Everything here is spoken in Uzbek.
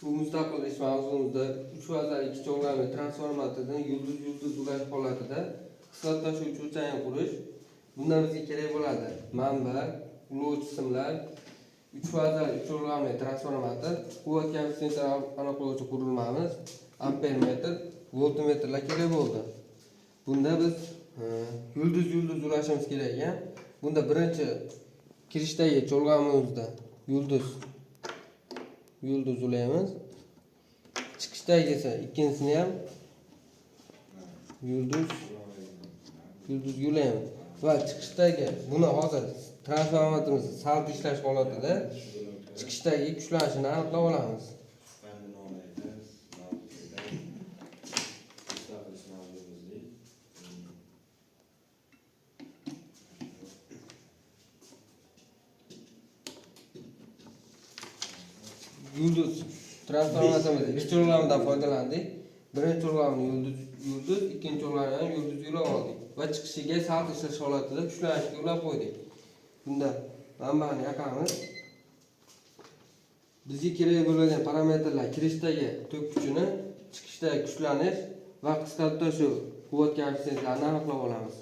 Bu mustaqil ish mavzumizda 3 cho'lg'ami transformatordan yulduz ulash holatida qisqat tashuvchi uchayni qurish. Bundan bizga kerak bo'ladi manba, ulovchi simlar, 3 cho'lg'ami transformator, quvvat koeffitsiyentini aniqlovchi qurilmamiz, ampermetr, voltmetrlar kerak bo'ldi. Bunda biz yulduz ulashimiz kerak ekan. Bunda birinchi kirishdagi cho'lg'amimizda yulduz ulaymiz. Chiqishdagi esa ikkinchisini ham yulduz ulaymiz. Va chiqishdagi buni hozir transformatorimiz salb ishlash holatida chiqishdagi kuchlanishini aniqlab olamiz. Yulduz transformatorimiz ikki cho'lg'amidan foydalandik. Birinchi cho'lg'amni yulduz, ikkinchi cho'lg'amni ham yulduz ulab oldik va chiqishiga salb ishlash holatida kuchlanishga ulab qo'ydik. Bunda manbani yoqamiz. Bizga kerak bo'lgan parametrlar kirishdagi tok kuchini, chiqishdagi kuchlanish va qisqartirish quvvat koeffitsiyentlarini aniqlab olamiz.